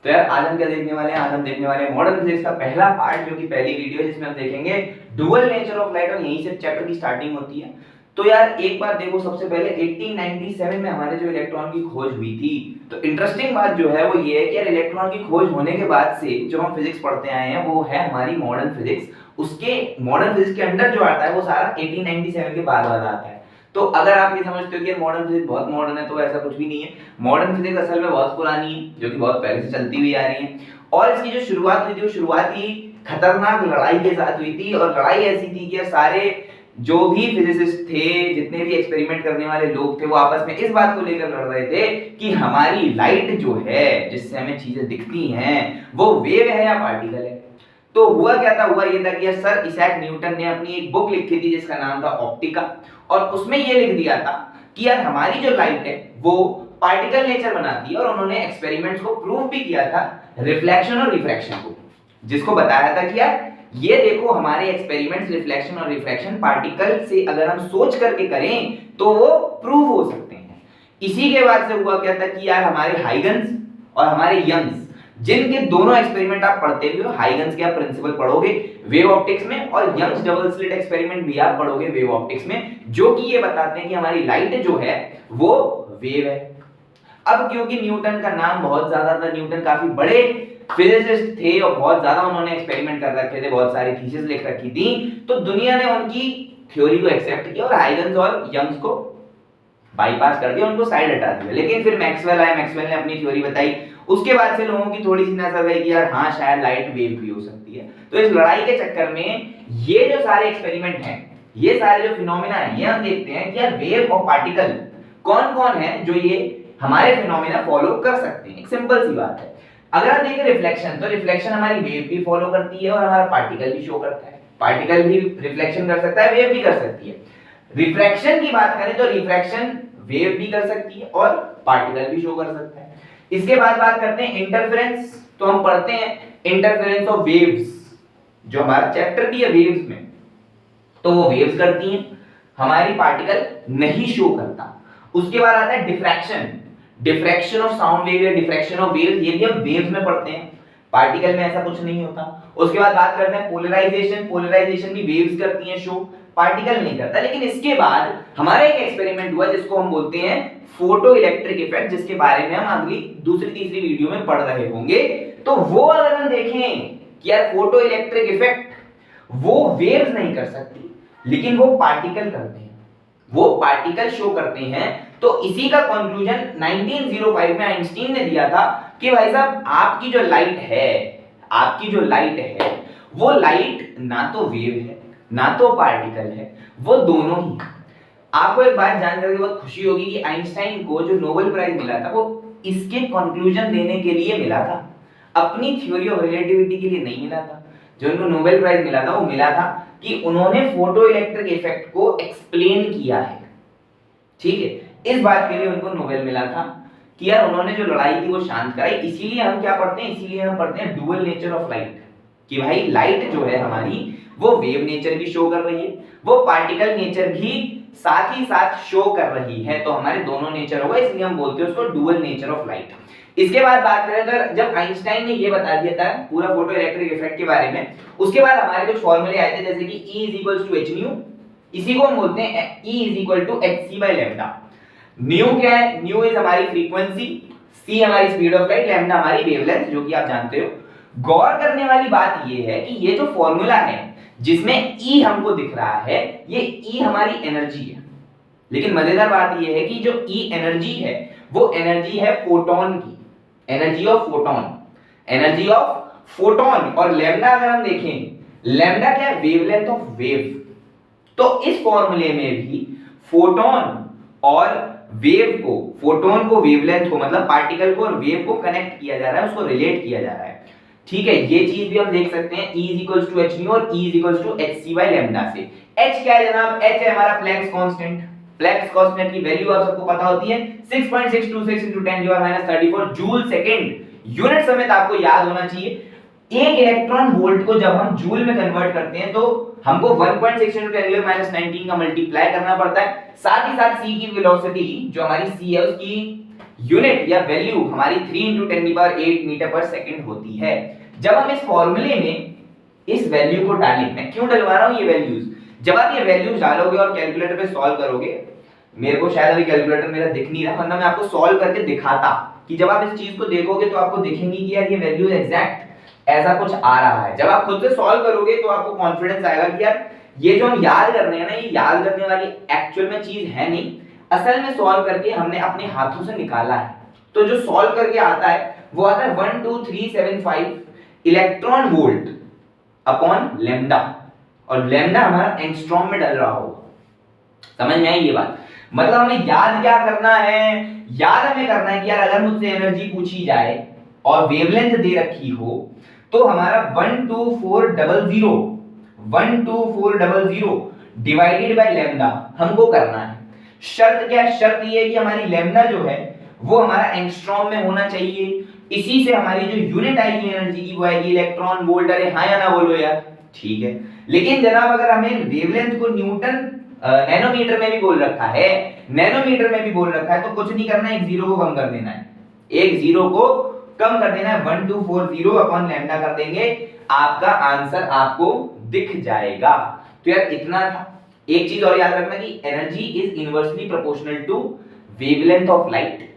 तो यार आज हम क्या देखने वाले हैं, आज हम देखने वाले हैं मॉडर्न फिजिक्स का पहला पार्ट, जो कि पहली वीडियो है जिसमें हम देखेंगे डुअल नेचर ऑफ लाइट, और यहीं से चैप्टर की स्टार्टिंग होती है। तो यार एक बात देखो, सबसे पहले 1897 में हमारे जो इलेक्ट्रॉन की खोज हुई थी। तो इंटरेस्टिंग बात जो है वो ये है कि यार इलेक्ट्रॉन की खोज होने के बाद से जो हम फिजिक्स पढ़ते आए हैं वो है हमारी मॉडर्न फिजिक्स। उसके मॉडर्न फिजिक्स के अंडर जो आता है वो सारा 1897 के बाद वाला आता है। तो अगर आप ये समझते हो कि मॉडर्न फिजिक्स बहुत मॉडर्न है, तो ऐसा कुछ भी नहीं है। मॉडर्न फिजिक्स असल में बहुत पुरानी है, जो कि बहुत पहले से चलती हुई आ रही है। और इसकी जो शुरुआत हुई थी वो शुरुआत ही खतरनाक लड़ाई के साथ हुई थी। और लड़ाई ऐसी थी कि सारे जो भी फिजिसिस्ट थे, जितने भी एक्सपेरिमेंट करने वाले लोग थे, वो आपस में इस बात को लेकर लड़ रहे थे कि हमारी लाइट जो है, जिससे हमें चीजें दिखती हैं, वो वेव है या पार्टिकल है। तो हुआ क्या था, हुआ ये था कि सर इसैक न्यूटन ने अपनी एक बुक लिखी थी जिसका नाम था ऑप्टिका, और उसमें ये लिख दिया था कि यार हमारी जो लाइट है वो पार्टिकल नेचर बनाती है। और उन्होंने एक्सपेरिमेंट्स को प्रूव भी किया था, रिफ्लेक्शन और रिफ्रैक्शन को, जिसको बताया था कि यार ये देखो हमारे एक्सपेरिमेंट्स रिफ्लेक्शन और रिफ्रैक्शन पार्टिकल से अगर हम सोच करके करें तो वो प्रूव हो सकते हैं। इसी के बाद से हुआ क्या था कि यार हमारे हाइगन्स और हमारे यंग्स, जिनके दोनों एक्सपेरिमेंट आप पढ़ते हो, हाइगन्स के आप प्रिंसिपल पढ़ोगे वेव ऑप्टिक्स में, और यंग्स डबल स्लिट एक्सपेरिमेंट भी आप पढ़ोगे वेव ऑप्टिक्स में, जो कि ये बताते हैं कि हमारी लाइट जो है वो वेव है। अब क्योंकि न्यूटन का नाम बहुत ज्यादा था, न्यूटन काफी बड़े फिजिसिस्ट थे और बहुत ज्यादा उन्होंने एक्सपेरिमेंट कर रखे थे, बहुत सारी थीसिस लिख रखी थी, तो दुनिया ने उनकी थ्योरी को एक्सेप्ट किया और हाइगन्स और यंग्स को बाईपास कर दिया, उनको साइड हटा दिया। लेकिन फिर मैक्सवेल आए, मैक्सवेल ने अपनी थ्योरी बताई। उसके बाद से लोगों की थोड़ी सी नजर गई कि यार हाँ शायद लाइट वेव भी हो सकती है। तो इस लड़ाई के चक्कर में ये जो सारे एक्सपेरिमेंट हैं, ये सारे जो फिनोमेना है, ये हम देखते हैं कि यार वेव और पार्टिकल कौन कौन है जो ये हमारे फिनोमेना फॉलो कर सकते हैं। एक सिंपल सी बात है, अगर हम देखें रिफ्लेक्शन, तो रिफ्लेक्शन हमारी वेव भी फॉलो करती है और हमारा पार्टिकल भी शो करता है। पार्टिकल भी रिफ्लेक्शन कर सकता है, वेव भी कर सकती है। रिफ्रैक्शन की बात करें तो रिफ्रैक्शन वेव भी कर सकती है और पार्टिकल भी शो कर सकता है। इसके बाद बात करते हैं इंटरफेरेंस। तो हम पढ़ते हैं इंटरफेरेंस ऑफ वेव्स, जो हमारा चैप्टर भी है वेव्स में, तो वो वेव्स करती हैं, हमारी पार्टिकल नहीं शो करता। उसके बाद आता है diffraction, diffraction of sound wave या डिफ्रैक्शन ऑफ वेव्स, ये भी हम वेव्स में पढ़ते हैं, पार्टिकल में ऐसा कुछ नहीं होता। उसके बाद बात करते हैं पोलराइजेशन, पोलराइजेशन भी वेव्स करती हैं शो, पार्टिकल नहीं करता। लेकिन इसके बाद हमारा एक एक्सपेरिमेंट हुआ जिसको हम बोलते हैं फोटो इलेक्ट्रिक इफेक्ट, जिसके बारे में हम अगली दूसरी तीसरी वीडियो में पढ़ रहे होंगे। तो वो अगर हम देखें कि यार फोटो इलेक्ट्रिक इफेक्ट वो वेव्स नहीं कर सकती, लेकिन वो पार्टिकल करते हैं, वो पार्टिकल शो करते हैं। तो इसी का कंक्लूजन 1905 में आइंस्टीन ने दिया था कि भाई साहब आपकी जो लाइट है, आपकी जो लाइट है वो लाइट ना तो वेव है ना तो पार्टिकल है, वो दोनों ही। आपको एक बात जानकर के बहुत खुशी होगी कि आइंस्टाइन को जो नोबेल प्राइज मिला था वो इसके कंक्लूजन देने के लिए मिला था, अपनी थ्योरी ऑफ रिलेटिविटी के लिए नहीं मिला था। जो उनको नोबेल प्राइज मिला था वो मिला था कि उन्होंने फोटो इलेक्ट्रिक इफेक्ट को एक्सप्लेन किया है। ठीक है, इस बात के लिए उनको नोबेल मिला था कि यार उन्होंने जो लड़ाई थी वो शांत कराई। इसीलिए हम क्या पढ़ते हैं, इसीलिए हम पढ़ते हैं डुअल नेचर ऑफ लाइट, कि भाई लाइट जो है हमारी वो वेव नेचर भी शो कर रही है, वो पार्टिकल नेचर भी साथ ही साथ शो कर रही है। तो हमारे दोनों नेचर होगा, इसलिए हम बोलते हैं उसको डुअल नेचर ऑफ लाइट। इसके बाद बात करें अगर, जब आइंस्टाइन ने ये बता दिया था पूरा फोटो इलेक्ट्रिक इफेक्ट के बारे में, उसके बाद हमारे कुछ फॉर्मूले आए थे, जैसे कि E = h न्यू, इसी को हम बोलते हैं E = hc/λ। न्यू क्या है, न्यू इज हमारी फ्रीक्वेंसी, c हमारी स्पीड ऑफ लाइट, लैम्डा हमारी वेवलेंथ, जो कि आप जानते हो। गौर करने वाली बात ये है कि ये जो फॉर्मूला है जिसमें E हमको दिख रहा है, ये E हमारी एनर्जी है। लेकिन मजेदार बात ये है कि जो E एनर्जी है वो एनर्जी है फोटोन की, energy of photon, energy of photon. और लैम्डा अगर हम देखें, लैम्डा क्या है, वेवलेंथ ऑफ वेव। तो इस फॉर्मूले में भी फोटोन और वेव को, फोटोन को वेवलेंथ को, मतलब पार्टिकल को और वेव को कनेक्ट किया जा रहा है, उसको रिलेट किया जा रहा है। ठीक है, ये चीज भी हम देख सकते हैं, E = h न्यू और E = hc/λ से। h क्या है जनाब, h है हमारा प्लैंक्स कांस्टेंट। प्लैंक्स कांस्टेंट की वैल्यू आप सबको पता होती है 6.626 × 10⁻³ जूल सेकंड। यूनिट समेत आपको याद होना चाहिए। एक इलेक्ट्रॉन वोल्ट को जब हम जूल में कन्वर्ट करते हैं तो हमको 1.6 × 10⁻19 का मल्टीप्लाई करना पड़ता है। साथ ही साथ c की वेलोसिटी जो हमारी c है उसकी यूनिट या वैल्यू हमारी 3 × 10⁸ मीटर पर सेकंड होती है। जब हम इस फॉर्मूले में इस वैल्यू को डालें, मैं क्यों डलवा रहा हूं ये वैल्यूज, जब आप ये वैल्यूज डालोगे और कैलकुलेटर पे सॉल्व करोगे, मेरे को शायद अभी कैलकुलेटर मेरा दिख नहीं रहा, वरना मैं आपको सॉल्व करके दिखाता कि जब आप इस चीज को देखोगे तो आपको दिखेंगी कि यार ये वैल्यू एग्जैक्ट ऐसा कुछ आ रहा है। जब आप खुद से सॉल्व करोगे तो आपको कॉन्फिडेंस आएगा कि यार ये जो हम याद कर रहे हैं ना, ये याद करने वाली एक्चुअल में चीज है नहीं, असल में सॉल्व करके हमने अपने हाथों से निकाला है। तो जो सॉल्व करके आता है वो आता है 12375 इलेक्ट्रॉन वोल्ट अपॉन लैम्डा, और लैम्डा हमारा एंगस्ट्रॉम में डल रहा होगा। समझ में आई ये बात? मतलब हमें याद क्या करना है, याद हमें करना है कि यार अगर मुझसे एनर्जी पूछी जाए और वेवलेंथ दे रखी हो तो हमारा 12400 डिवाइडेड बाय लैम्डा हमको करना है। शर्त क्या है? शर्त ये है कि हमारी लैम्डा जो है वो हमारा एंगस्ट्रॉम में होना चाहिए। इसी से हमारी जो यूनिट आएगी एनर्जी की वो आएगी इलेक्ट्रॉन वोल्ट। अरे हाँ या ना बोलो यार, ठीक है। लेकिन जनाब अगर हमें वेवलेंथ को न्यूटन नैनोमीटर में भी बोल रखा है, नैनोमीटर में भी बोल रखा है, तो कुछ नहीं करना है, एक जीरो को कम कर देना है, एक जीरो को कम कर देना है, 1240 अपॉन लैम्डा कर देंगे, आपका आंसर आपको दिख जाएगा। तो यार इतना था। एक चीज और याद रखना कि energy is inversely proportional to wavelength of light.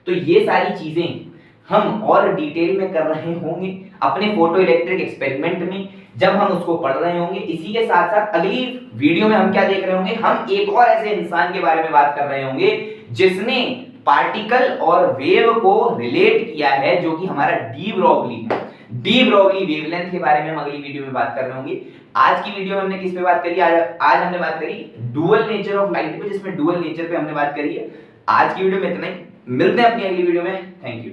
तो ये सारी चीजें हम और डिटेल में कर रहे होंगे अपने फोटो इलेक्ट्रिक एक्सपेरिमेंट में, जब हम उसको पढ़ रहे होंगे। इसी के साथ साथ अगली वीडियो में हम क्या देख रहे होंगे, हम एक और ऐसे इंसान के बारे में बात कर रहे होंगे जिसने पार्टिकल और वेव को रिलेट किया है, जो कि हमारा डी ब्रोगली है। डी ब्रोगली वेवलेंथ के बारे में हम अगली वीडियो में बात कर रहे होंगे। आज की वीडियो में हमने किस पे बात करी? आज हमने बात करी डुअल नेचर ऑफ लाइट पे, जिसमें डुअल नेचर पे हमने बात करी है। आज की वीडियो में इतना ही, मिलते हैं अपनी अगली वीडियो में। Thank you.